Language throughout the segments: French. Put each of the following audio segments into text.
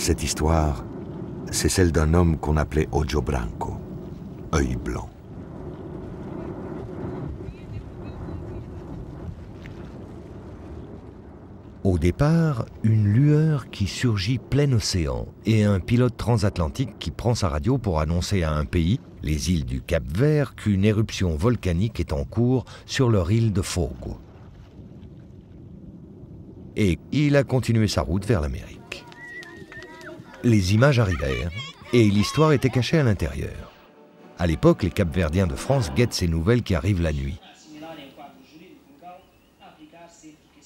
Cette histoire, c'est celle d'un homme qu'on appelait Ojo Branco, œil blanc. Au départ, une lueur qui surgit plein océan et un pilote transatlantique qui prend sa radio pour annoncer à un pays, les îles du Cap-Vert, qu'une éruption volcanique est en cours sur leur île de Fogo. Et il a continué sa route vers l'Amérique. Les images arrivèrent et l'histoire était cachée à l'intérieur. À l'époque, les Cap-Verdiens de France guettent ces nouvelles qui arrivent la nuit.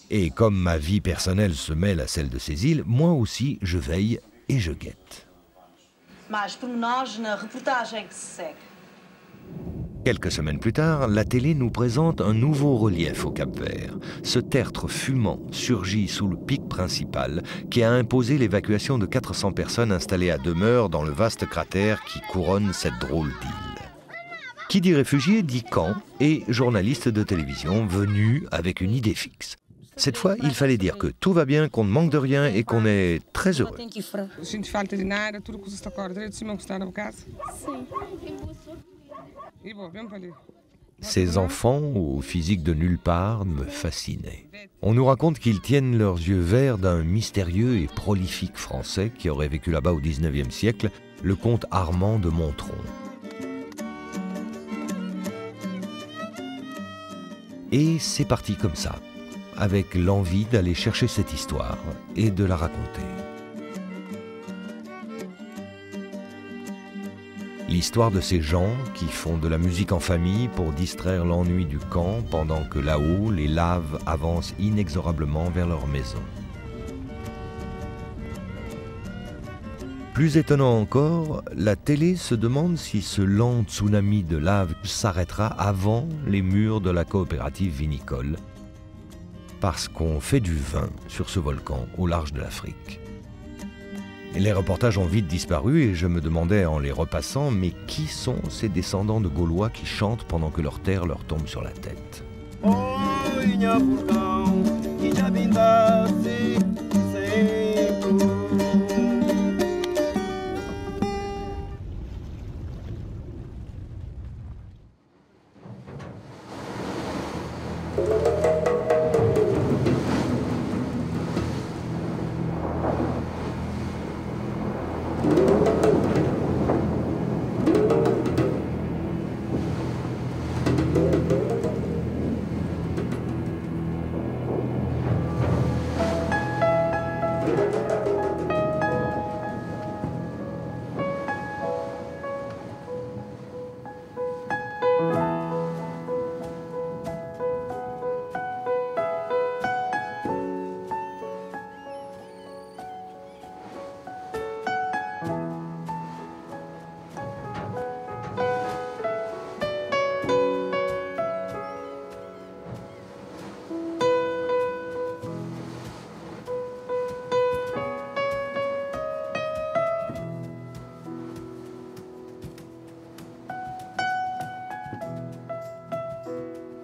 Et comme ma vie personnelle se mêle à celle de ces îles, moi aussi je veille et je guette. Quelques semaines plus tard, la télé nous présente un nouveau relief au Cap-Vert. Ce tertre fumant surgit sous le pic principal qui a imposé l'évacuation de 400 personnes installées à demeure dans le vaste cratère qui couronne cette drôle d'île. Qui dit réfugié dit camp et journaliste de télévision venu avec une idée fixe. Cette fois, il fallait dire que tout va bien, qu'on ne manque de rien et qu'on est très heureux. Ces enfants, au physique de nulle part, me fascinaient. On nous raconte qu'ils tiennent leurs yeux verts d'un mystérieux et prolifique Français qui aurait vécu là-bas au XIXe siècle, le comte Armand de Montron. Et c'est parti comme ça, avec l'envie d'aller chercher cette histoire et de la raconter. L'histoire de ces gens qui font de la musique en famille pour distraire l'ennui du camp pendant que là-haut, les laves avancent inexorablement vers leur maison. Plus étonnant encore, la télé se demande si ce lent tsunami de lave s'arrêtera avant les murs de la coopérative vinicole, parce qu'on fait du vin sur ce volcan au large de l'Afrique. Les reportages ont vite disparu et je me demandais en les repassant, mais qui sont ces descendants de Gaulois qui chantent pendant que leur terre leur tombe sur la tête?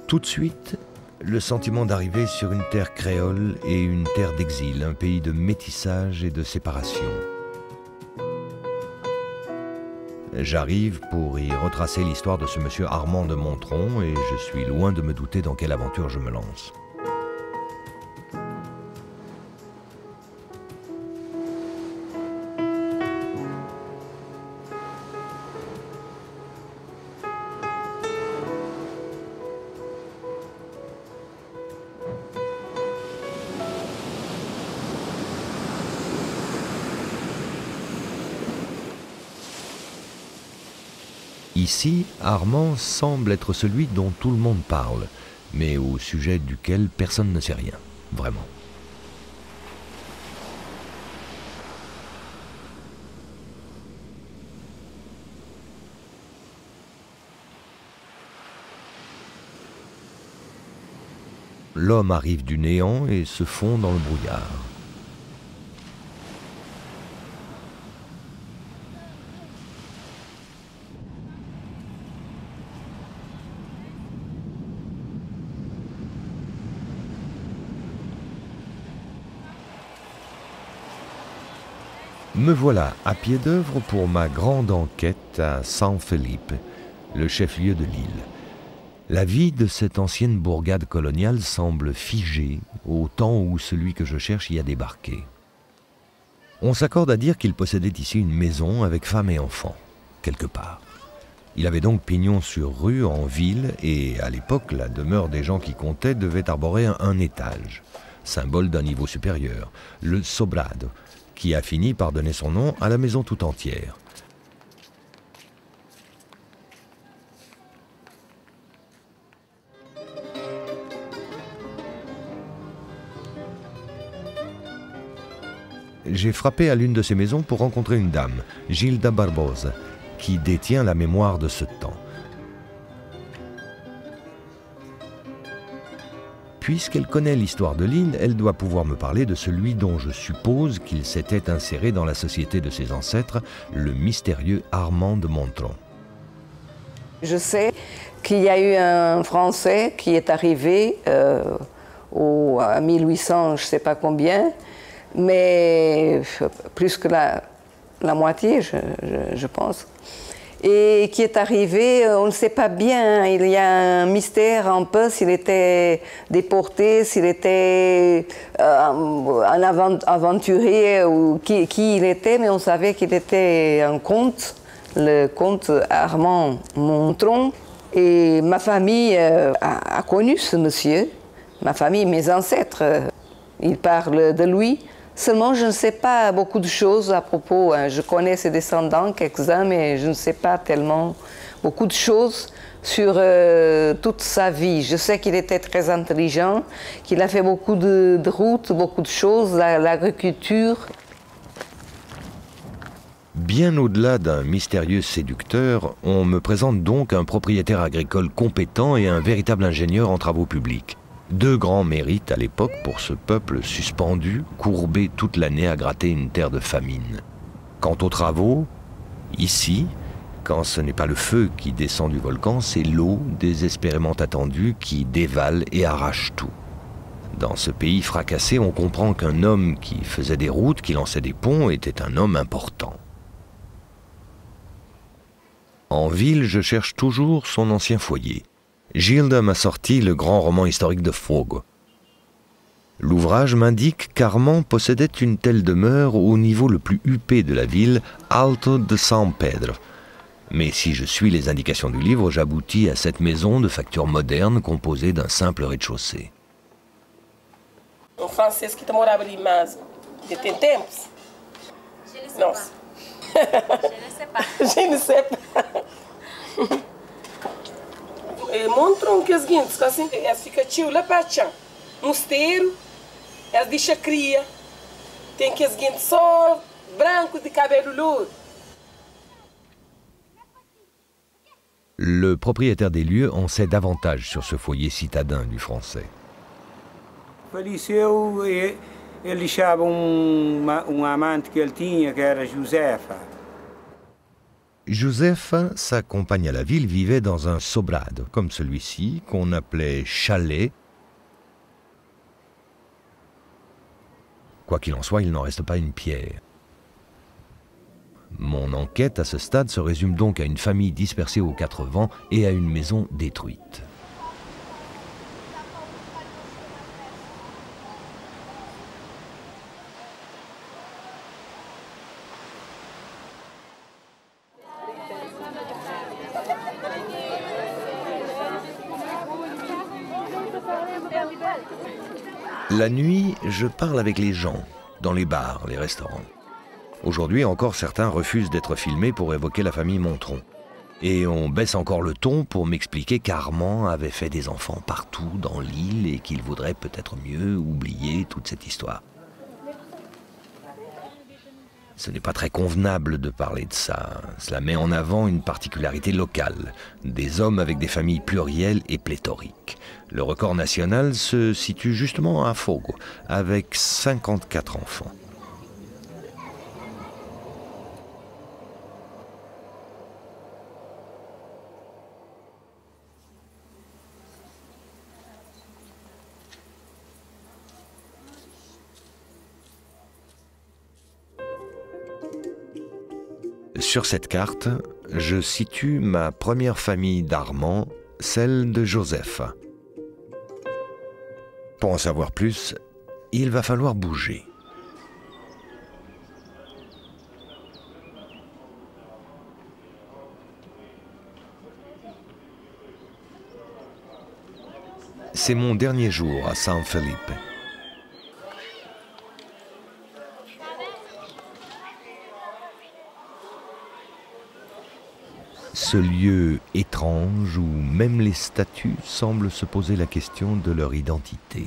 Tout de suite, le sentiment d'arriver sur une terre créole et une terre d'exil, un pays de métissage et de séparation. J'arrive pour y retracer l'histoire de ce monsieur Armand de Montron et je suis loin de me douter dans quelle aventure je me lance. Ici, Armand semble être celui dont tout le monde parle, mais au sujet duquel personne ne sait rien, vraiment. L'homme arrive du néant et se fond dans le brouillard. Me voilà à pied d'œuvre pour ma grande enquête à San Felipe, le chef-lieu de l'île. La vie de cette ancienne bourgade coloniale semble figée au temps où celui que je cherche y a débarqué. On s'accorde à dire qu'il possédait ici une maison avec femme et enfants, quelque part. Il avait donc pignon sur rue en ville et, à l'époque, la demeure des gens qui comptaient devait arborer un étage, symbole d'un niveau supérieur, le sobrado, qui a fini par donner son nom à la maison tout entière. J'ai frappé à l'une de ces maisons pour rencontrer une dame, Gilda Barbosa, qui détient la mémoire de ce temps. Puisqu'elle connaît l'histoire de l'île, elle doit pouvoir me parler de celui dont je suppose qu'il s'était inséré dans la société de ses ancêtres, le mystérieux Armand de Montron. Je sais qu'il y a eu un Français qui est arrivé à 1800, je ne sais pas combien, mais plus que la moitié, je pense. Et qui est arrivé, on ne sait pas bien, il y a un mystère un peu s'il était déporté, s'il était un aventurier ou qui il était, mais on savait qu'il était un comte, le comte Armand Montron. Et ma famille a connu ce monsieur, ma famille, mes ancêtres, ils parlent de lui. Seulement, je ne sais pas beaucoup de choses à propos. Je connais ses descendants, quelques-uns, mais je ne sais pas tellement beaucoup de choses sur toute sa vie. Je sais qu'il était très intelligent, qu'il a fait beaucoup de routes, beaucoup de choses, l'agriculture. Bien au-delà d'un mystérieux séducteur, on me présente donc un propriétaire agricole compétent et un véritable ingénieur en travaux publics. Deux grands mérites à l'époque pour ce peuple suspendu, courbé toute l'année à gratter une terre de famine. Quant aux travaux, ici, quand ce n'est pas le feu qui descend du volcan, c'est l'eau désespérément attendue qui dévale et arrache tout. Dans ce pays fracassé, on comprend qu'un homme qui faisait des routes, qui lançait des ponts, était un homme important. En ville, je cherche toujours son ancien foyer. Gilda m'a sorti le grand roman historique de Fogo. L'ouvrage m'indique qu'Armand possédait une telle demeure au niveau le plus huppé de la ville, Alto de San Pedro. Mais si je suis les indications du livre, j'aboutis à cette maison de facture moderne composée d'un simple rez-de-chaussée. Um francês que morava ali mais de tem tempos? Non. Je ne sais pas. Montram que as guindas, assim, elas ficam tio lá para chão, mosteiro, elas deixam cria, tem que as guindas só branco de cabelo lourd. Le propriétaire des lieux en sait davantage sur ce foyer citadin du français. Faleceu, ele deixava amante que ele tinha, que era Josefa. Josefa, sa compagne à la ville, vivait dans un sobrado, comme celui-ci, qu'on appelait chalet. Quoi qu'il en soit, il n'en reste pas une pierre. Mon enquête à ce stade se résume donc à une famille dispersée aux quatre vents et à une maison détruite. La nuit, je parle avec les gens, dans les bars, les restaurants. Aujourd'hui encore, certains refusent d'être filmés pour évoquer la famille Montron. Et on baisse encore le ton pour m'expliquer qu'Armand avait fait des enfants partout dans l'île et qu'il voudrait peut-être mieux oublier toute cette histoire. Ce n'est pas très convenable de parler de ça. Cela met en avant une particularité locale, des hommes avec des familles plurielles et pléthoriques. Le record national se situe justement à Fogo, avec 54 enfants. Sur cette carte, je situe ma première famille d'Armand, celle de Joseph. Pour en savoir plus, il va falloir bouger. C'est mon dernier jour à San Felipe. Ce lieu étrange où même les statues semblent se poser la question de leur identité.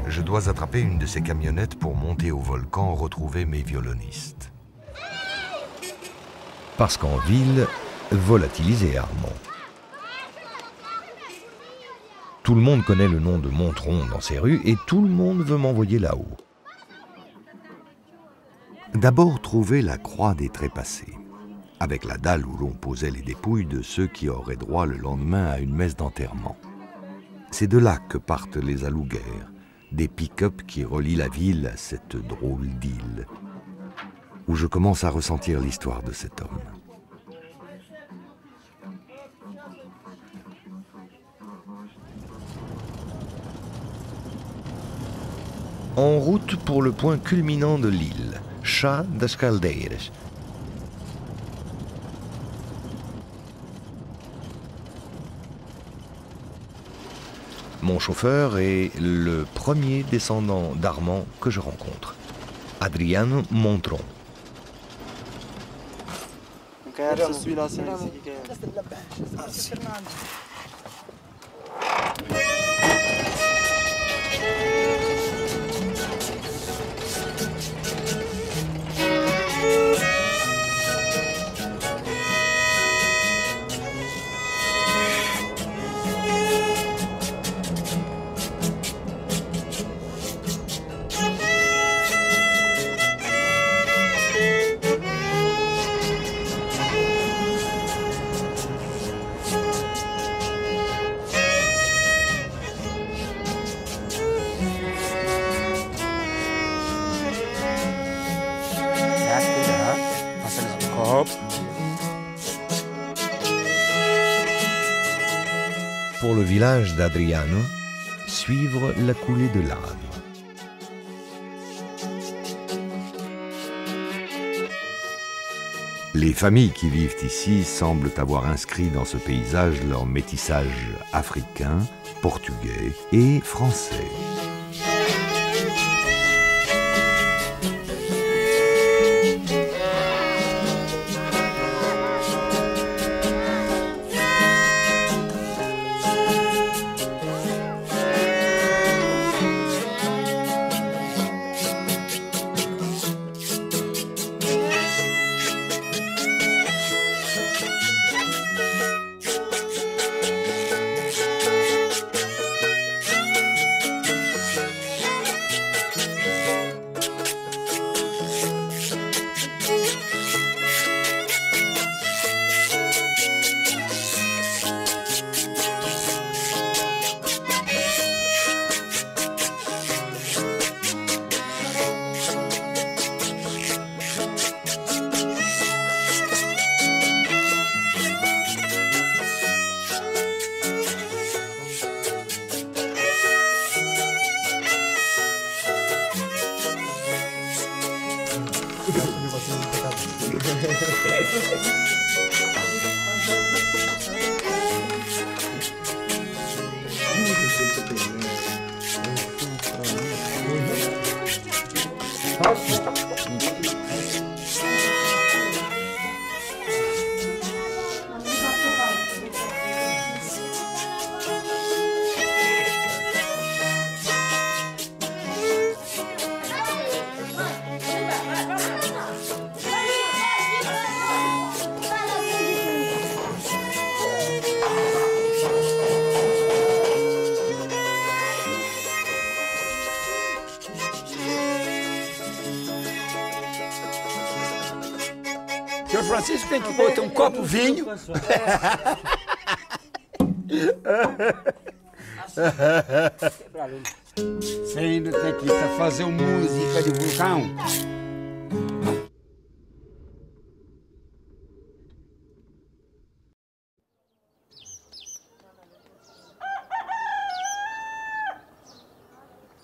Je dois attraper une de ces camionnettes pour monter au volcan retrouver mes violonistes. Parce qu'en ville, volatiliser Armand. Tout le monde connaît le nom de Montron dans ces rues et tout le monde veut m'envoyer là-haut. D'abord trouver la croix des trépassés, avec la dalle où l'on posait les dépouilles de ceux qui auraient droit le lendemain à une messe d'enterrement. C'est de là que partent les alouguères, des pick-up qui relient la ville à cette drôle d'île, où je commence à ressentir l'histoire de cet homme. En route pour le point culminant de l'île, Chá das Caldeiras. Mon chauffeur est le premier descendant d'Armand que je rencontre, Adriano Montron. Pour le village d'Adriano, suivre la coulée de l'Adre. Les familles qui vivent ici semblent avoir inscrit dans ce paysage leur métissage africain, portugais et français. São Francisco tem que botar copo vinho. Você ainda tem que fazer música de vulcão.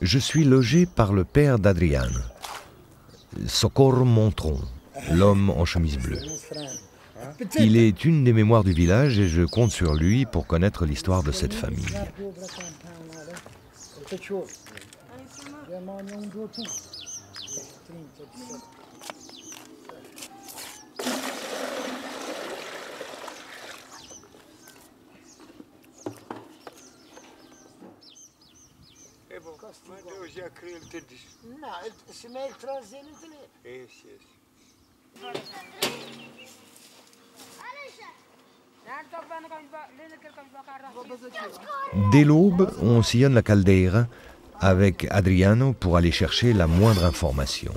Je suis logé par le père d'Adriane, Socorro Montron, l'homme en chemise bleue. Il est une des mémoires du village et je compte sur lui pour connaître l'histoire de cette famille. Dès l'aube, on sillonne la caldeira avec Adriano pour aller chercher la moindre information.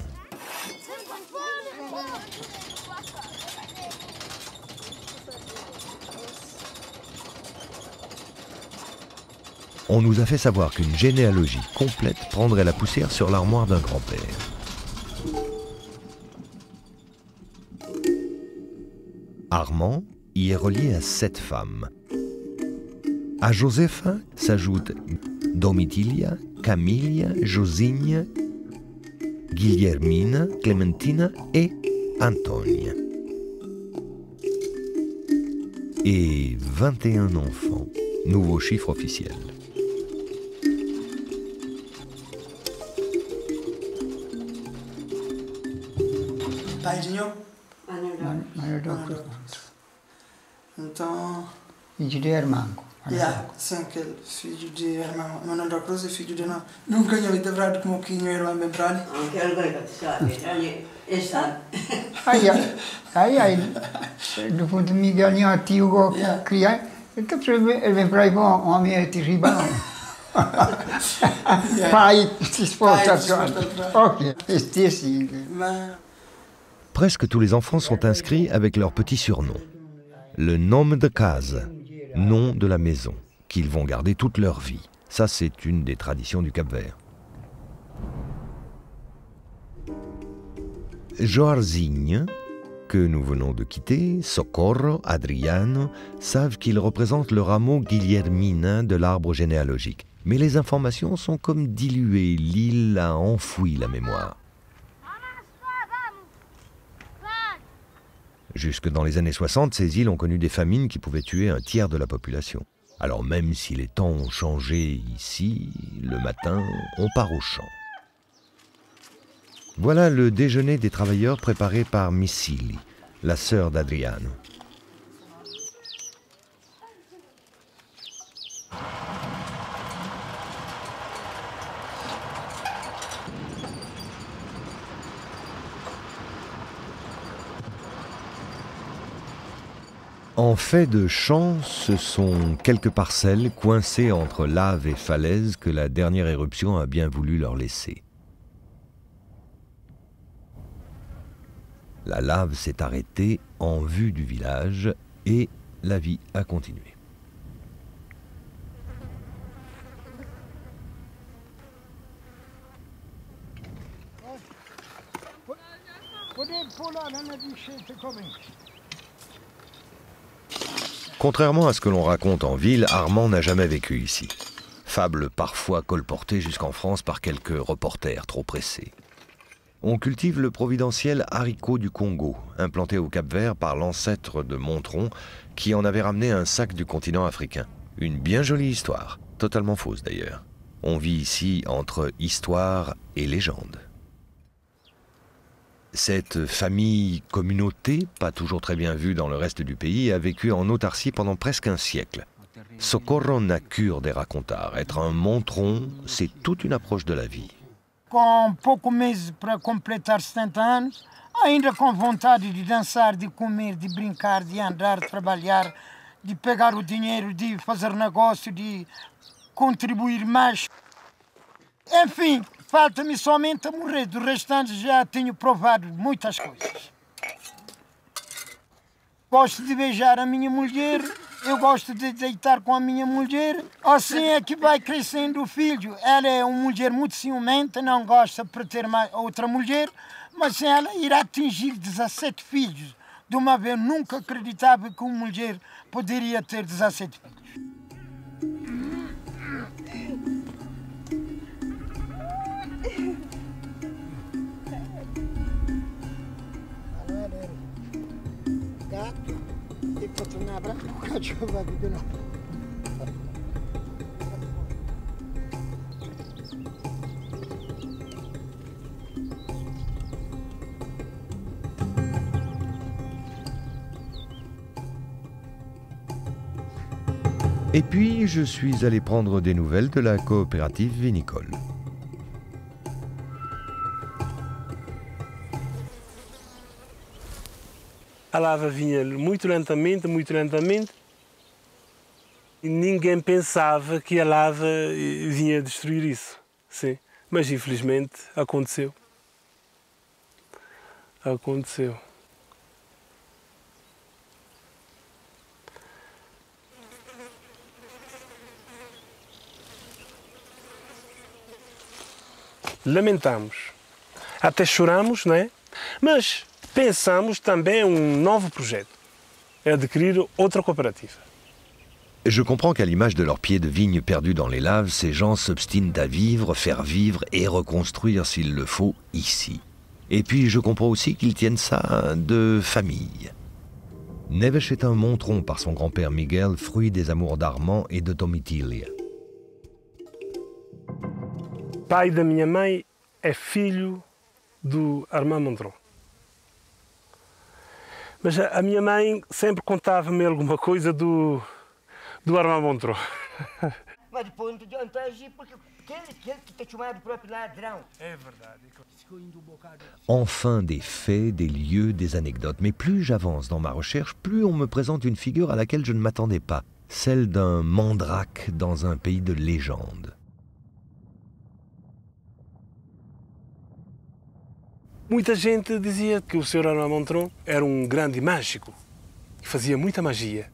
On nous a fait savoir qu'une généalogie complète prendrait la poussière sur l'armoire d'un grand-père. Armand y est relié à 7 femmes. À Josefa s'ajoutent Domitilia, Camilla, Josigne, Guillermina, Clementina et Antonia. Et 21 enfants, nouveau chiffre officiel. Paidinho? Manuel Doctor. Então... Filho de Hermanco. Sim, aquele filho de irmão. Manuel da Cruz é filho de não. Nunca tinha ouvido verdade como que meu irmão bem brali. Aquela coisa que sabe, esta. Aí, depois de Miguel e o tio criar, então ele vem para aí com um homem de riba. Pai, se exporta. Ok, c'est assim. Presque tous les enfants sont inscrits avec leur petit surnom. Le nom de casa, nom de la maison, qu'ils vont garder toute leur vie. Ça, c'est une des traditions du Cap-Vert. Joarzinho, que nous venons de quitter, Socorro, Adriano, savent qu'ils représentent le rameau Guillermina de l'arbre généalogique. Mais les informations sont comme diluées, l'île a enfoui la mémoire. Jusque dans les années 60, ces îles ont connu des famines qui pouvaient tuer un tiers de la population. Alors même si les temps ont changé ici, le matin, on part au champ. Voilà le déjeuner des travailleurs préparé par Missili, la sœur d'Adriano. En fait de champ, ce sont quelques parcelles coincées entre lave et falaise que la dernière éruption a bien voulu leur laisser. La lave s'est arrêtée en vue du village et la vie a continué. Contrairement à ce que l'on raconte en ville, Armand n'a jamais vécu ici. Fable parfois colportée jusqu'en France par quelques reporters trop pressés. On cultive le providentiel haricot du Congo, implanté au Cap-Vert par l'ancêtre de Montron, qui en avait ramené un sac du continent africain. Une bien jolie histoire, totalement fausse d'ailleurs. On vit ici entre histoire et légende. Cette famille-communauté, pas toujours très bien vue dans le reste du pays, a vécu en autarcie pendant presque un siècle. Socorro n'a cure des racontars. Être un Montron, c'est toute une approche de la vie. Com poucos meses para completar 70 anos, ainda com vontade de dançar, de comer, de brincar, de andar, de trabalhar, de pegar o dinheiro, de fazer negócio, de contribuir mais. Enfim, falta-me somente a morrer, do restante já tenho provado muitas coisas. Gosto de beijar a minha mulher, eu gosto de deitar com a minha mulher. Assim é que vai crescendo o filho. Ela é uma mulher muito ciumenta, não gosta de ter outra mulher, mas ela irá atingir 17 filhos. De uma vez, nunca acreditava que uma mulher poderia ter 17 filhos. Et puis, je suis allé prendre des nouvelles de la coopérative vinicole. A lava vinha muito lentamente, e ninguém pensava que a lava vinha destruir isso. Sim, mas infelizmente aconteceu. Aconteceu. Lamentamos, até choramos, não é? Mas pensamos também um novo projeto, adquirir outra coopérative. Je comprends qu'à l'image de leurs pieds de vigne perdus dans les laves, ces gens s'obstinent à vivre, faire vivre et reconstruire s'il le faut ici. Et puis je comprends aussi qu'ils tiennent ça de famille. Neves est un Montron par son grand-père Miguel, fruit des amours d'Armand et de Domitília. Pai da minha mãe é filho do Armand Montron. Mas a minha mãe sempre contava-me alguma coisa do Armand Montron. Mas depois não adianta agir, porque aquele que te chamado próprio ladrão. É verdade. Enfin des faits, des lieux, des anecdotes. Mais plus j'avance dans ma recherche, plus on me présente une figure à laquelle je ne m'attendais pas. Celle d'un mandrake dans un pays de légende. Muita gente dizia que o Sr. Armand Montron era grande mágico, que fazia muita magia.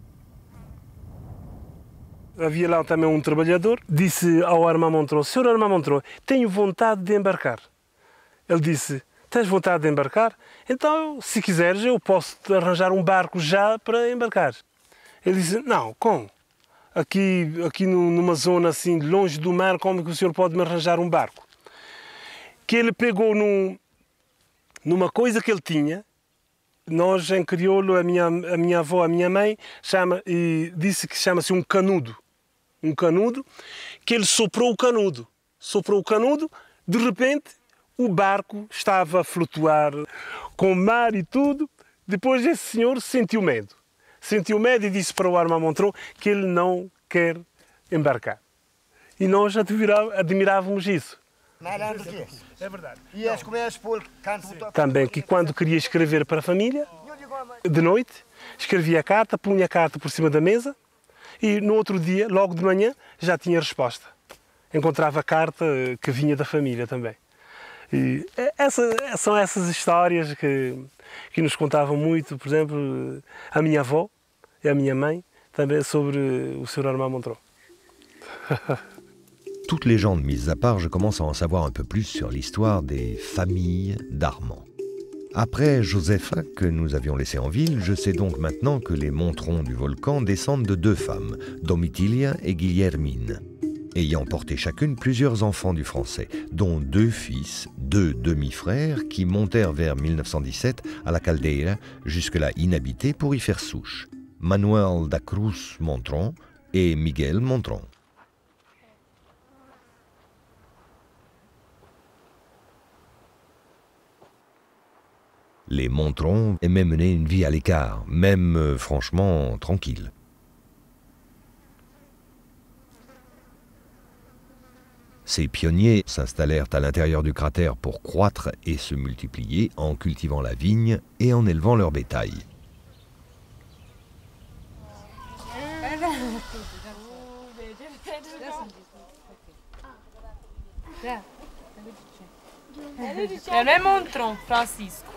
Havia lá também trabalhador, disse ao Armand Montron: Sr. Armand Montron, tenho vontade de embarcar. Ele disse: tens vontade de embarcar? Então, se quiseres, eu posso te arranjar um barco já para embarcar. Ele disse: não, como? Aqui numa zona assim, longe do mar, como que o senhor pode me arranjar um barco? Que ele pegou numa coisa que ele tinha. Nós, em crioulo, a minha avó, a minha mãe, disse que chama-se um canudo. Um canudo, que ele soprou o canudo. Soprou o canudo, de repente, o barco estava a flutuar com o mar e tudo. Depois esse senhor sentiu medo. Sentiu medo e disse para o Armand Montron que ele não quer embarcar. E nós admirávamos isso. Malandro que é. É verdade. E as começas por canto. Também que quando queria escrever para a família, de noite, escrevia a carta, punha a carta por cima da mesa e no outro dia, logo de manhã, já tinha a resposta. Encontrava a carta que vinha da família também. E são essas histórias que nos contavam muito, por exemplo, a minha avó e a minha mãe, também sobre o Sr. Armand Montron. Toutes les légendes mises à part, je commence à en savoir un peu plus sur l'histoire des familles d'Armand. Après Josepha, que nous avions laissée en ville, je sais donc maintenant que les Montrons du volcan descendent de deux femmes, Domitília et Guillermine, ayant porté chacune plusieurs enfants du français, dont deux fils, deux demi-frères, qui montèrent vers 1917 à la Caldeira, jusque-là inhabitée, pour y faire souche, Manuel da Cruz Montron et Miguel Montron. Les Montrons aimaient mener une vie à l'écart, même franchement tranquille. Ces pionniers s'installèrent à l'intérieur du cratère pour croître et se multiplier en cultivant la vigne et en élevant leur bétail. Ele é Montron, Francisco.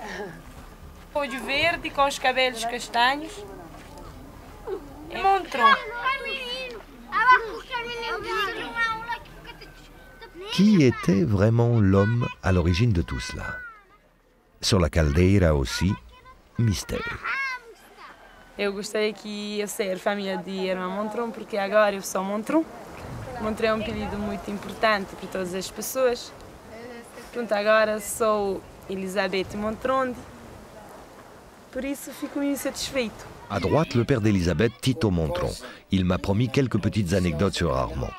Olho verde com os cabelos castanhos. É Montron. Qui était vraiment l'homme à l'origine de tout cela? Sur la caldeira aussi, mystère. Eu gostaria que ia ser família de Irmã Montron, porque agora eu sou Montron. Montron é um apelido muito importante para todas as pessoas. Pronto, agora sou Elisabeth Montron. Por isso fico muito satisfeito. À droite, le père d'Elisabeth, Tito Montron. Il m'a promis quelques petites anecdotes sur Armand.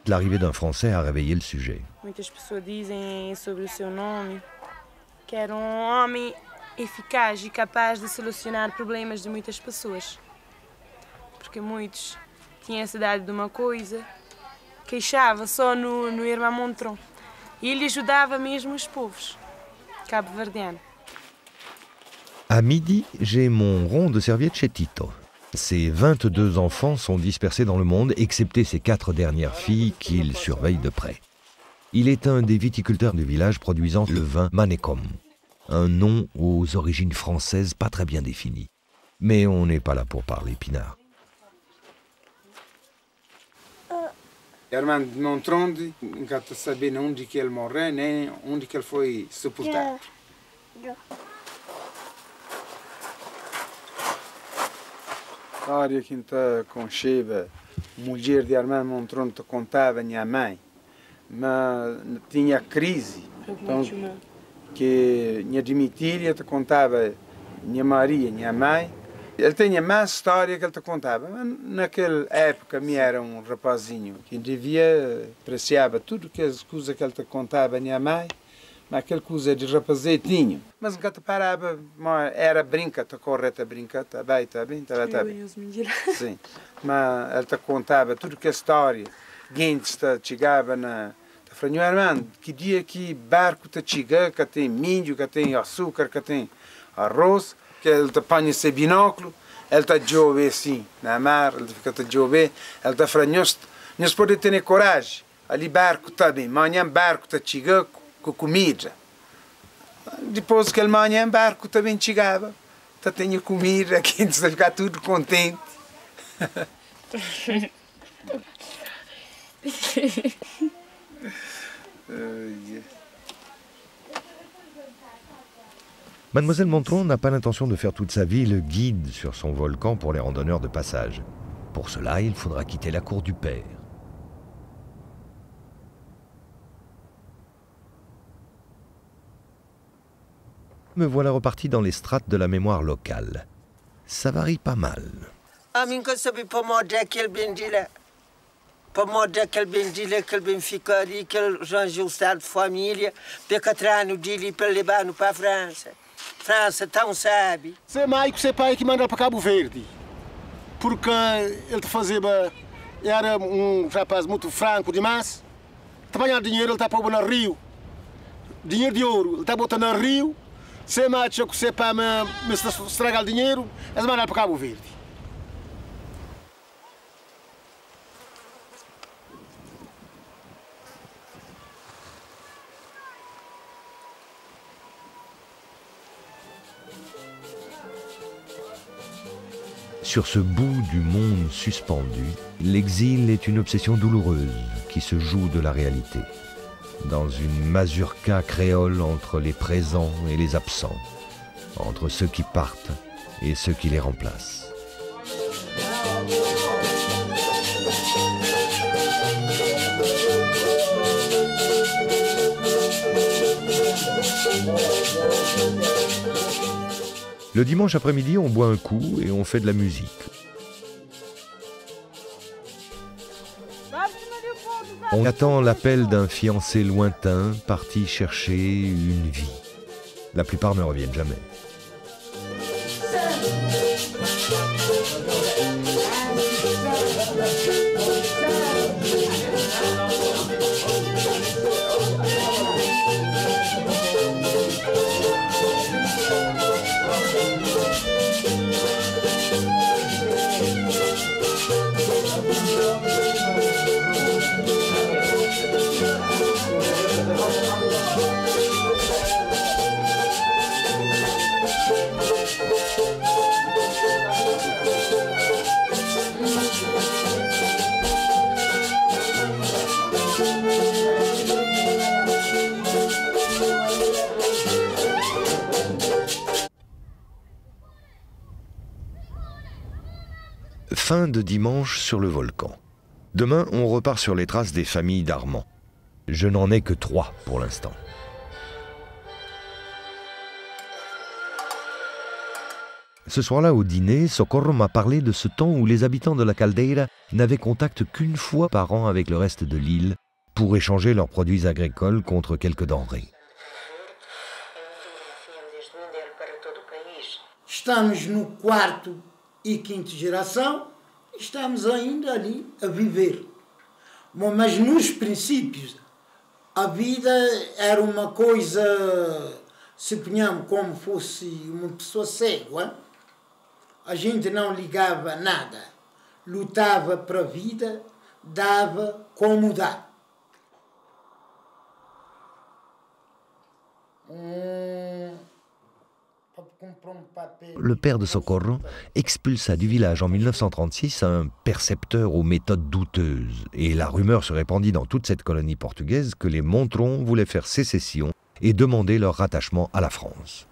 L'arrivée d'un Français a réveillé le sujet. Muitas pessoas dizem sobre o seu nome que era homem eficaz e capaz de solucionar problemas de muitas pessoas. Porque muitos tinham essa idade de uma coisa, queixava só no Irmão Montron. E ele ajudava mesmo os povos cabo-verdianos. À midi, j'ai mon rond de serviette chez Tito. Ses 22 enfants sont dispersés dans le monde, excepté ses 4 dernières filles qu'il surveille de près. Il est un des viticulteurs du village produisant le vin Manécom, un nom aux origines françaises pas très bien définies. Mais on n'est pas là pour parler pinard. Armando Montron, não quero saber onde que ele morreu, nem onde que ele foi sepultado. A história que está com Sheba, mulher de Armando Montron, te contava minha mãe, mas tinha crise, então, que minha Dimitília te contava minha Maria, minha mãe. Ele tinha mais história que ele te contava, mas naquela época me era um rapazinho que devia, apreciava tudo que as coisas que ele te contava minha mãe, mas aquela coisa de rapazetinho. Mas nunca te parava, era brinca, te corre, te brinca, tá bem, tá bem, tá bem, tá bem. Sim, mas ele te contava tudo que a história, gente chegava na... Te falava, irmão, que dia que barco te chega, que tem milho, que tem açúcar, que tem arroz, que ele te põe esse binóculo, ele está a chover assim, na mar, ele fica a chover, ele está a falar, nós podemos ter coragem, ali barco está bem, amanhã barco está chegando com comida. Depois que ele amanhã barco também chegava, está tendo comida, aqui a gente vai ficar tudo contente. Mademoiselle Montron n'a pas l'intention de faire toute sa vie le guide sur son volcan pour les randonneurs de passage. Pour cela, il faudra quitter la cour du père. Me voilà reparti dans les strates de la mémoire locale. Ça varie pas mal. Para modo aquele bendito, aquele Benfica ali, aquele arranjou o estado de família, para catrar no dia para levar-no para a França. França, tão sabe. Seu Maico, seu pai que mandou para Cabo Verde, porque ele te fazia, era um rapaz muito franco demais, trabalhar dinheiro, ele está pondo no rio, dinheiro de ouro, ele está botando no rio, seu Maico, que seu pai me estragar o dinheiro, eles mandaram para Cabo Verde. Sur ce bout du monde suspendu, l'exil est une obsession douloureuse qui se joue de la réalité. Dans une mazurka créole entre les présents et les absents, entre ceux qui partent et ceux qui les remplacent. Le dimanche après-midi, on boit un coup et on fait de la musique. On attend l'appel d'un fiancé lointain parti chercher une vie. La plupart ne reviennent jamais. fin de dimanche sur le volcan. Demain, on repart sur les traces des familles d'Armand. Je n'en ai que 3 pour l'instant. Ce soir-là, au dîner, Socorro m'a parlé de ce temps où les habitants de la Caldeira n'avaient contact qu'une fois par an avec le reste de l'île pour échanger leurs produits agricoles contre quelques denrées. Estamos no 4ª e 5ª geração, estamos ainda ali a viver. Mas nos princípios, a vida era uma coisa, se ponhamos como fosse uma pessoa cega. A gente não ligava a nada, lutava para a vida, dava como dá. Le père de Socorro expulsa du village en 1936 un percepteur aux méthodes douteuses et la rumeur se répandit dans toute cette colonie portugaise que les Montrons voulaient faire sécession et demander leur rattachement à la France.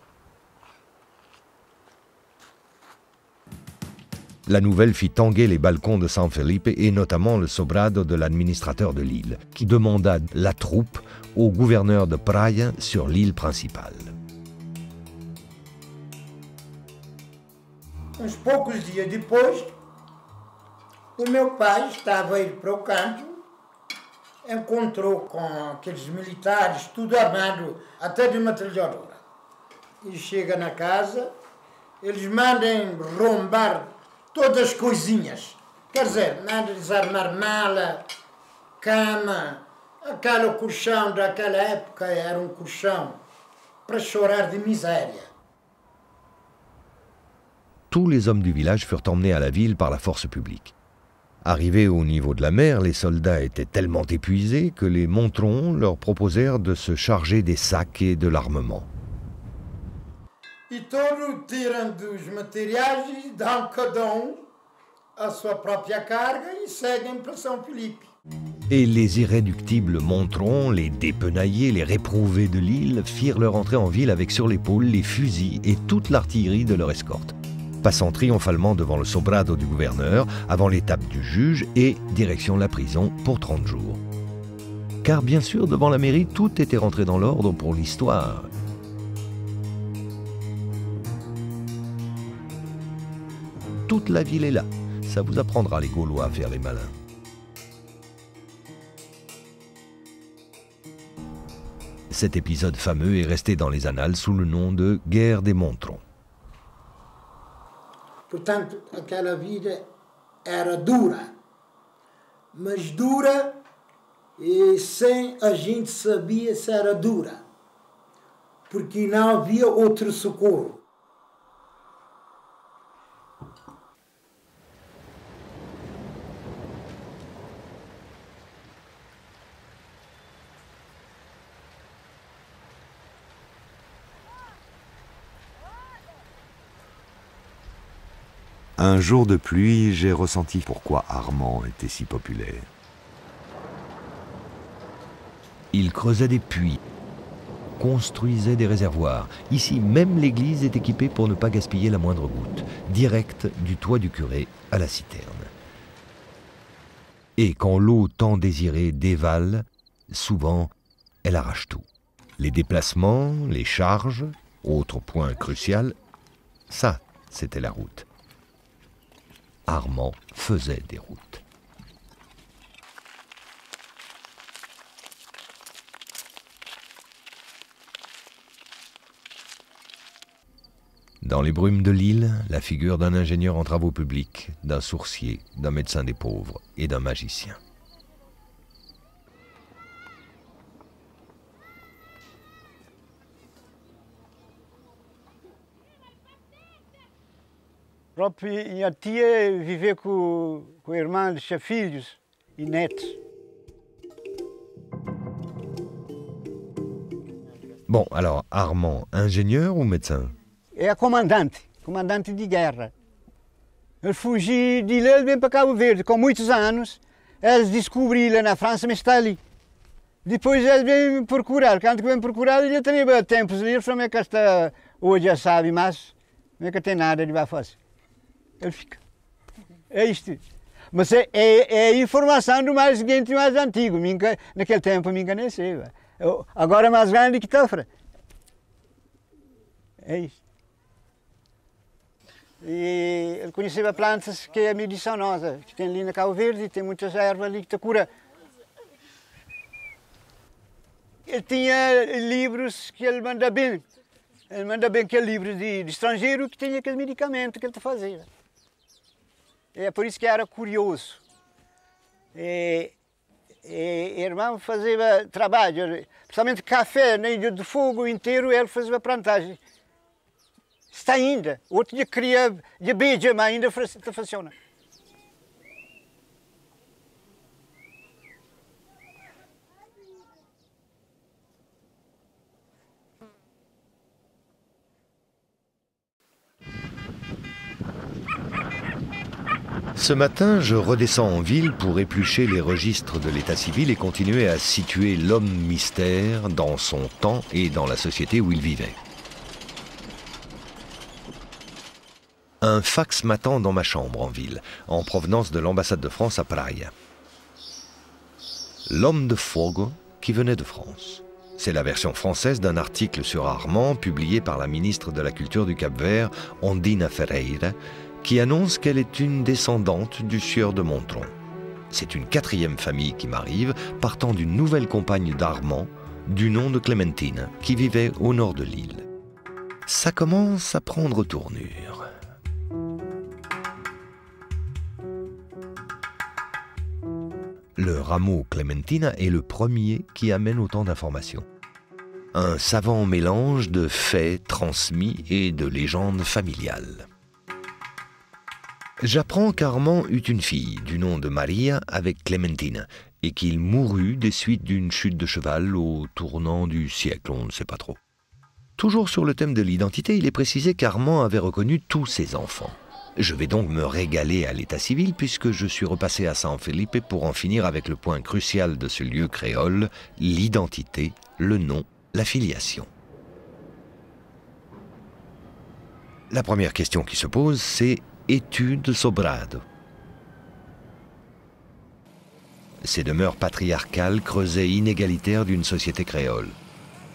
La nouvelle fit tanguer les balcons de San Felipe et notamment le sobrado de l'administrateur de l'île, qui demanda la troupe au gouverneur de Praia sur l'île principale. Uns poucos dias depois, o meu pai estava a ir para o campo, encontrou com aqueles militares, tudo armado, até de metralhadora. E chega na casa, eles mandam rombar todas as coisinhas. Quer dizer, mandam desarmar mala, cama, aquele colchão daquela época era um colchão para chorar de miséria. Tous les hommes du village furent emmenés à la ville par la force publique. Arrivés au niveau de la mer, les soldats étaient tellement épuisés que les Montrons leur proposèrent de se charger des sacs et de l'armement. E todos tiram dos materiais e dão cada a sua própria carga e seguem para São Felipe. Et les irréductibles Montrons, les dépenaillés, les réprouvés de l'île, firent leur entrée en ville avec sur l'épaule les fusils et toute l'artillerie de leur escorte. Passant triomphalement devant le sobrado du gouverneur, avant l'étape du juge et direction la prison pour 30 jours. Car bien sûr, devant la mairie, tout était rentré dans l'ordre pour l'histoire. Toute la ville est là. Ça vous apprendra les Gaulois à faire les malins. Cet épisode fameux est resté dans les annales sous le nom de Guerre des Montrons. Portanto, aquela vida era dura, mas dura e sem a gente sabia se era dura, porque não havia outro socorro. Un jour de pluie, j'ai ressenti pourquoi Armand était si populaire. Il creusait des puits, construisait des réservoirs. Ici, même l'église est équipée pour ne pas gaspiller la moindre goutte, direct du toit du curé à la citerne. Et quand l'eau tant désirée dévale, souvent, elle arrache tout. Les déplacements, les charges, autre point crucial, ça, c'était la route. Armand faisait des routes. Dans les brumes de l'île, la figure d'un ingénieur en travaux publics, d'un sourcier, d'un médecin des pauvres et d'un magicien. Minha tia vivia com a irmã, tinha filhos e netos. Bon, alors, Armand, ingénieur ou médecin? É comandante de guerra. Ele fugiu de lá, ele veio para Cabo Verde, com muitos anos. Eles descobriram na França, mas está ali. Depois eles vêm me procurar. Quando vêm me procurar, ele também vai tempos ali. Ele falou que está hoje já sabe, mas não é que tem nada de vai fazer. Ele fica. É isto. Mas é a informação do mais seguinte e mais antigo. Naquele tempo me enganei. Agora é mais grande que Tafra. É isto. E ele conhecia plantas que é medicinose, que tem ali na Cabo Verde, tem muitas ervas ali que te cura. Ele tinha livros que ele manda bem. Ele manda bem aquele livro de estrangeiro que tinha aquele medicamento que ele te fazia. É por isso que era curioso. E irmão fazia trabalho, principalmente café na Ilha do Fogo inteiro, ele fazia plantagem. Está ainda. Outro dia queria de beija, mas ainda funciona. Ce matin, je redescends en ville pour éplucher les registres de l'état civil et continuer à situer l'homme mystère dans son temps et dans la société où il vivait. Un fax m'attend dans ma chambre en ville, en provenance de l'ambassade de France à Praia. L'homme de Fogo qui venait de France. C'est la version française d'un article sur Armand publié par la ministre de la Culture du Cap-Vert, Ondina Ferreira, qui annonce qu'elle est une descendante du sieur de Montron. C'est une 4e famille qui m'arrive, partant d'une nouvelle compagne d'Armand, du nom de Clémentine, qui vivait au nord de l'île. Ça commence à prendre tournure. Le rameau Clémentina est le premier qui amène autant d'informations. Un savant mélange de faits transmis et de légendes familiales. J'apprends qu'Armand eut une fille du nom de Maria avec Clémentine et qu'il mourut des suites d'une chute de cheval au tournant du siècle, on ne sait pas trop. Toujours sur le thème de l'identité, il est précisé qu'Armand avait reconnu tous ses enfants. Je vais donc me régaler à l'état civil puisque je suis repassé à San Felipe pour en finir avec le point crucial de ce lieu créole, l'identité, le nom, la filiation. La première question qui se pose, c'est étude Sobrado. Ces demeures patriarcales creusaient inégalitaires d'une société créole.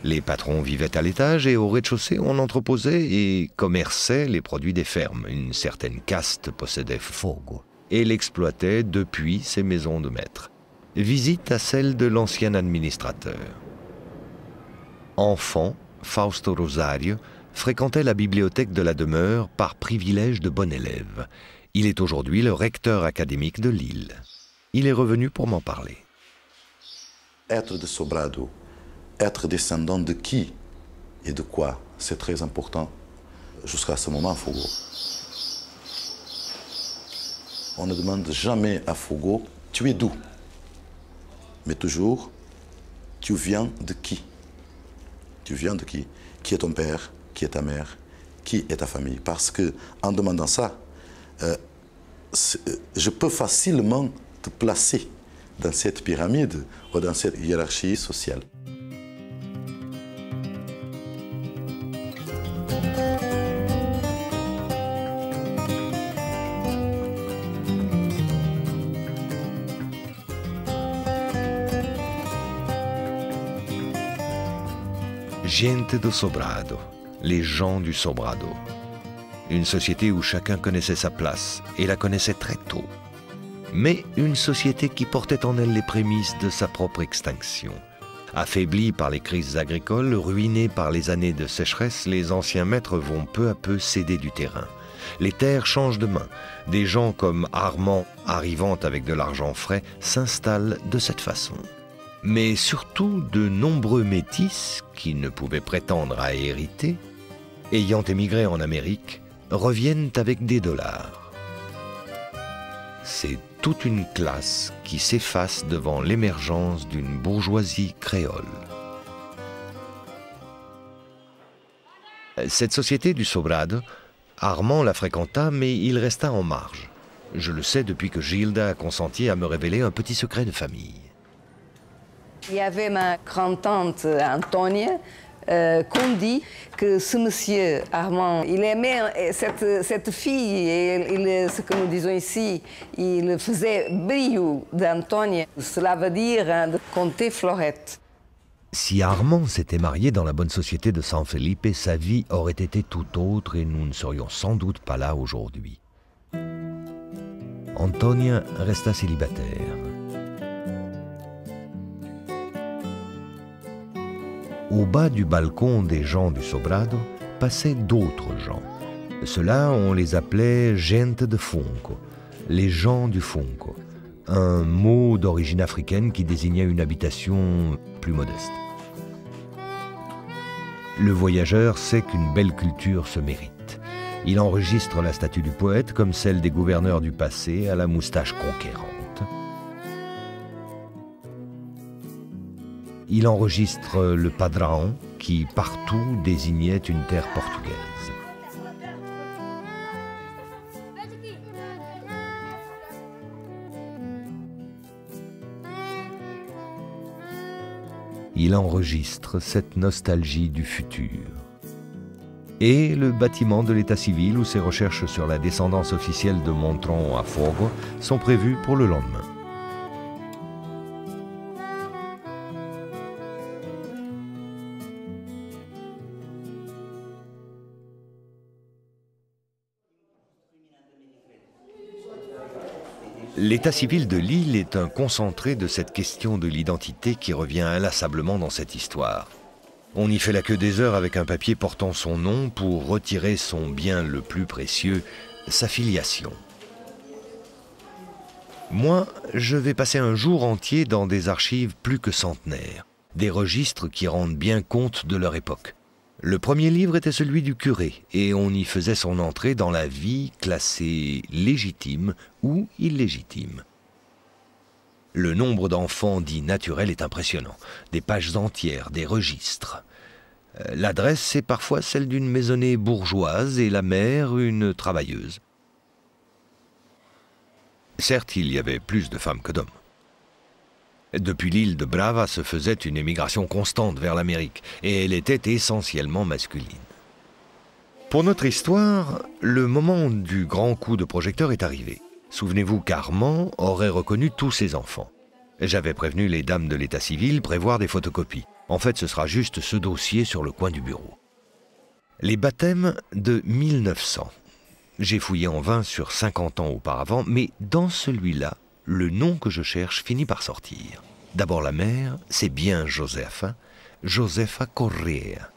Les patrons vivaient à l'étage et au rez-de-chaussée on entreposait et commerçait les produits des fermes. Une certaine caste possédait Fogo et l'exploitait depuis ses maisons de maître. Visite à celle de l'ancien administrateur. Enfant, Fausto Rosario fréquentait la bibliothèque de la demeure par privilège de bon élève. Il est aujourd'hui le recteur académique de l'île. Il est revenu pour m'en parler. Être de Sobrado, être descendant de qui et de quoi, c'est très important jusqu'à ce moment, Fogo. On ne demande jamais à Fogo, tu es d'où? Mais toujours, tu viens de qui? Tu viens de qui? Qui est ton père? Qui est ta mère? Qui est ta famille? Parce que en demandant ça, je peux facilement te placer dans cette pyramide ou dans cette hiérarchie sociale. Gente do Sobrado, les gens du Sobrado. Une société où chacun connaissait sa place et la connaissait très tôt. Mais une société qui portait en elle les prémices de sa propre extinction. Affaiblie par les crises agricoles, ruinée par les années de sécheresse, les anciens maîtres vont peu à peu céder du terrain. Les terres changent de main. Des gens comme Armand, arrivant avec de l'argent frais, s'installent de cette façon. Mais surtout, de nombreux métis, qui ne pouvaient prétendre à hériter, ayant émigré en Amérique, reviennent avec des dollars. C'est toute une classe qui s'efface devant l'émergence d'une bourgeoisie créole. Cette société du Sobrado, Armand la fréquenta, mais il resta en marge. Je le sais depuis que Gilda a consenti à me révéler un petit secret de famille. Il y avait ma grand-tante Antonia, qu'on dit que ce monsieur Armand, il aimait cette fille, et ce que nous disons ici, il faisait brio d'Antonia. Cela veut dire de compter Florette. Si Armand s'était marié dans la bonne société de San Felipe, sa vie aurait été tout autre et nous ne serions sans doute pas là aujourd'hui. Antonia resta célibataire. Au bas du balcon des gens du Sobrado passaient d'autres gens. Ceux-là, on les appelait gente de funco, les gens du funco, un mot d'origine africaine qui désignait une habitation plus modeste. Le voyageur sait qu'une belle culture se mérite. Il enregistre la statue du poète comme celle des gouverneurs du passé à la moustache conquérante. Il enregistre le padrão qui partout désignait une terre portugaise. Il enregistre cette nostalgie du futur. Et le bâtiment de l'état civil où ses recherches sur la descendance officielle de Montrón à Fogo sont prévues pour le lendemain. L'état civil de l'île est un concentré de cette question de l'identité qui revient inlassablement dans cette histoire. On y fait la queue des heures avec un papier portant son nom pour retirer son bien le plus précieux, sa filiation. Moi, je vais passer un jour entier dans des archives plus que centenaires, des registres qui rendent bien compte de leur époque. Le premier livre était celui du curé, et on y faisait son entrée dans la vie classée légitime ou illégitime. Le nombre d'enfants dits naturels est impressionnant, des pages entières, des registres. L'adresse est parfois celle d'une maisonnée bourgeoise et la mère une travailleuse. Certes, il y avait plus de femmes que d'hommes. Depuis l'île de Brava se faisait une émigration constante vers l'Amérique, et elle était essentiellement masculine. Pour notre histoire, le moment du grand coup de projecteur est arrivé. Souvenez-vous qu'Armand aurait reconnu tous ses enfants. J'avais prévenu les dames de l'état civil prévoir des photocopies. En fait, ce sera juste ce dossier sur le coin du bureau. Les baptêmes de 1900. J'ai fouillé en vain sur 50 ans auparavant, mais dans celui-là, le nom que je cherche finit par sortir. D'abord la mère, c'est bien Josefa, Josefa Correa.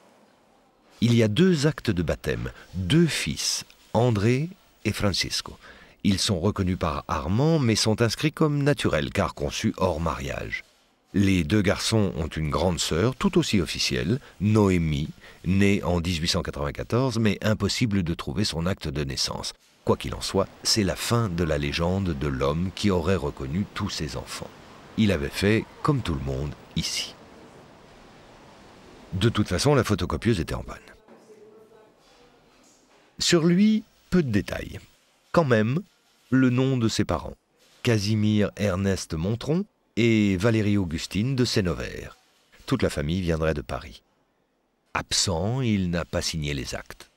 Il y a 2 actes de baptême, 2 fils, André et Francisco. Ils sont reconnus par Armand, mais sont inscrits comme naturels, car conçus hors mariage. Les 2 garçons ont une grande sœur, tout aussi officielle, Noémie, née en 1894, mais impossible de trouver son acte de naissance. Quoi qu'il en soit, c'est la fin de la légende de l'homme qui aurait reconnu tous ses enfants. Il avait fait comme tout le monde ici. De toute façon, la photocopieuse était en panne. Sur lui, peu de détails. Quand même, le nom de ses parents, Casimir Ernest Montrón et Valérie Augustine de Sénovère. Toute la famille viendrait de Paris. Absent, il n'a pas signé les actes.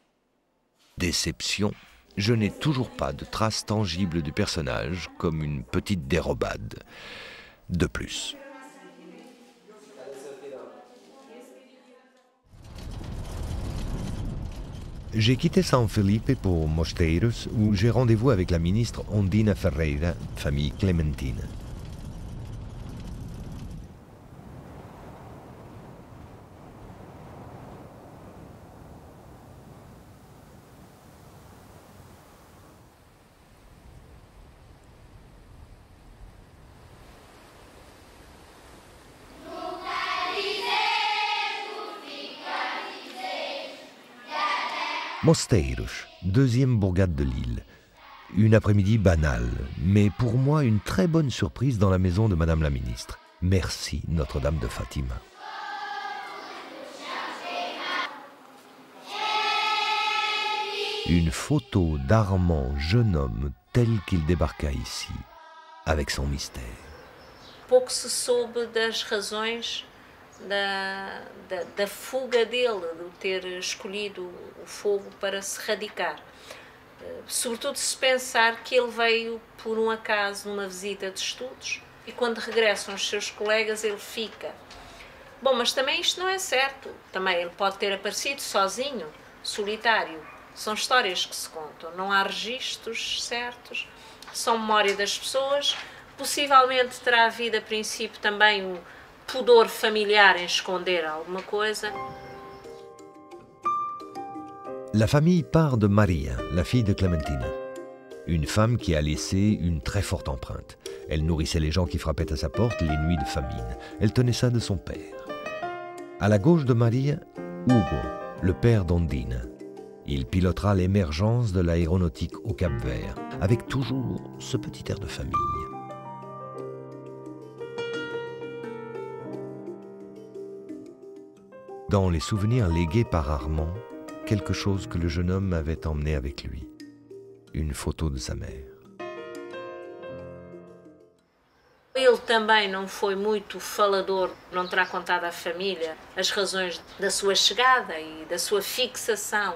Déception. Je n'ai toujours pas de traces tangibles du personnage, comme une petite dérobade de plus. J'ai quitté San Felipe pour Mosteiros, où j'ai rendez-vous avec la ministre Ondina Ferreira, famille Clementina. Mosteiros, 2e bourgade de l'île. Une après-midi banale, mais pour moi une très bonne surprise dans la maison de Madame la Ministre. Merci Notre-Dame de Fatima. Une photo d'Armand, jeune homme, tel qu'il débarqua ici, avec son mystère. Pouco se soube das razões da fuga dele, de ter escolhido o fogo para se radicar. Sobretudo se pensar que ele veio por um acaso numa visita de estudos e quando regressam os seus colegas ele fica. Bom, mas também isto não é certo. Também ele pode ter aparecido sozinho, solitário. São histórias que se contam, não há registros certos, são memória das pessoas. Possivelmente terá havido a princípio também o pudor familiar em esconder alguma coisa. La famille part de Maria, la fille de Clementina. Une femme qui a laissé une très forte empreinte. Elle nourrissait les gens qui frappaient à sa porte les nuits de famine. Elle tenait ça de son père. À la gauche de Maria, Hugo, le père d'Ondine. Il pilotera l'émergence de l'aéronautique au Cap-Vert, avec toujours ce petit air de famille. Dans les souvenirs légués par Armand, quelque chose que le jeune homme avait emmené avec lui. Une photo de sa mère. Ele também não foi muito falador, não terá contado à família as razões da sua chegada e da sua fixação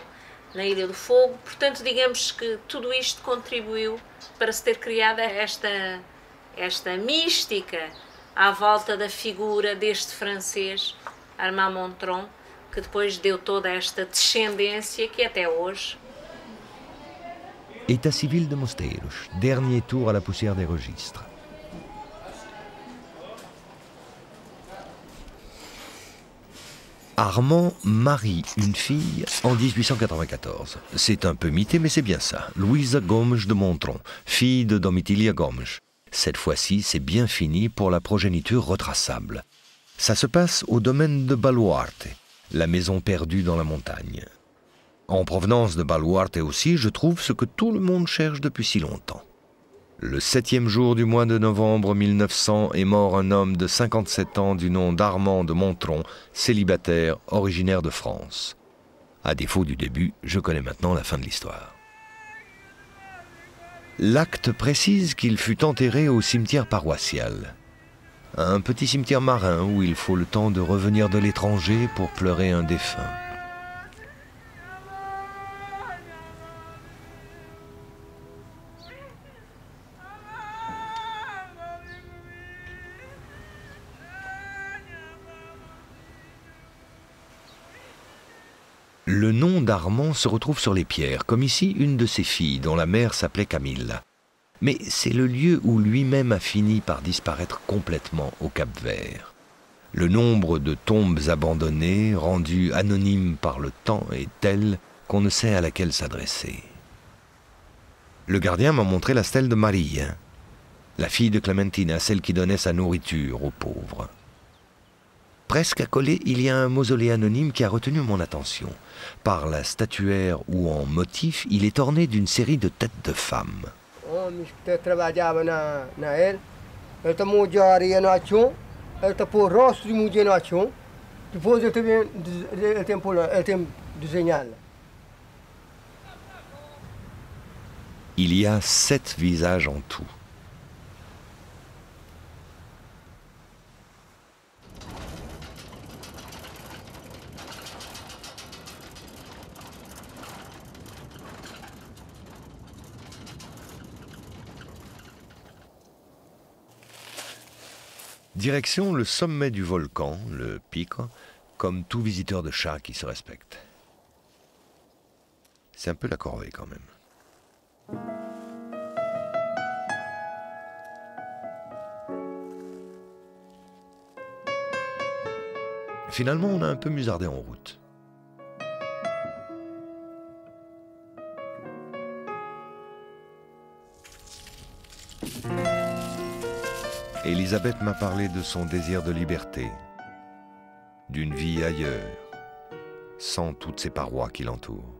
na Ilha do Fogo. Portanto, digamos que tudo isto contribuiu para se ter criado esta mística à volta da figura deste francês, Armand Montron, que depois deu toda esta descendência que até hoje. État civil de Mosteiros, dernier tour à la poussière des registres. Armand marie une fille en 1894. C'est un peu mité, mais c'est bien ça. Louisa Gomes de Montron, fille de Domitilia Gomes. Cette fois-ci, c'est bien fini pour la progéniture retraçable. Ça se passe au domaine de Baluarte, la maison perdue dans la montagne. En provenance de Baluarte aussi, je trouve ce que tout le monde cherche depuis si longtemps. Le 7e jour du mois de novembre 1900 est mort un homme de 57 ans du nom d'Armand de Montron, célibataire, originaire de France. À défaut du début, je connais maintenant la fin de l'histoire. L'acte précise qu'il fut enterré au cimetière paroissial. Un petit cimetière marin où il faut le temps de revenir de l'étranger pour pleurer un défunt. Le nom d'Armand se retrouve sur les pierres, comme ici une de ses filles, dont la mère s'appelait Camille. Mais c'est le lieu où lui-même a fini par disparaître complètement au Cap-Vert. Le nombre de tombes abandonnées, rendues anonymes par le temps, est tel qu'on ne sait à laquelle s'adresser. Le gardien m'a montré la stèle de Marie, la fille de Clementina, celle qui donnait sa nourriture aux pauvres. Presque accolé, il y a un mausolée anonyme qui a retenu mon attention. Par la statuaire ou en motif, il est orné d'une série de têtes de femmes. Homens que trabalhavam na era, ele tomou de areia no chão, ele tapou o rosto de mulher no chão, depois ele tem desenhado. Il y a 7 visages en tout. Direction le sommet du volcan, le Pico, comme tout visiteur de chat qui se respecte. C'est un peu la corvée quand même. Finalement, on a un peu musardé en route. Elisabeth m'a parlé de son désir de liberté, d'une vie ailleurs, sans toutes ces parois qui l'entourent.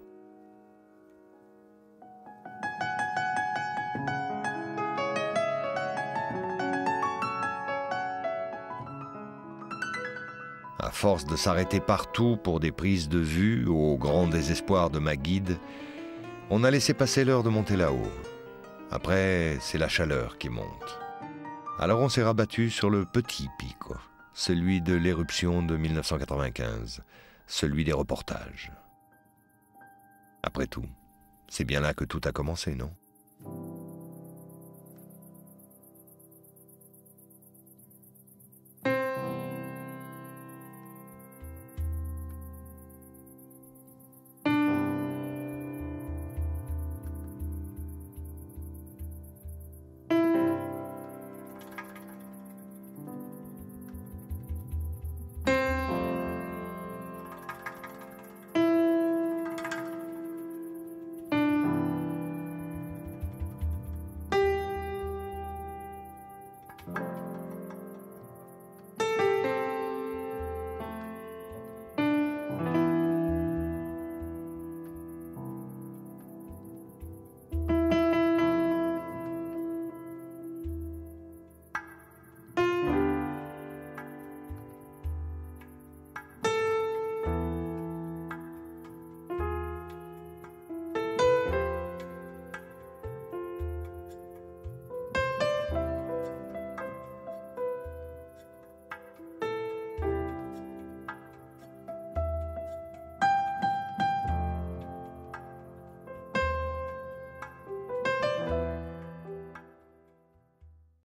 À force de s'arrêter partout pour des prises de vue, au grand désespoir de ma guide, on a laissé passer l'heure de monter là-haut. Après, c'est la chaleur qui monte. Alors on s'est rabattu sur le petit Pico, celui de l'éruption de 1995, celui des reportages. Après tout, c'est bien là que tout a commencé, non ?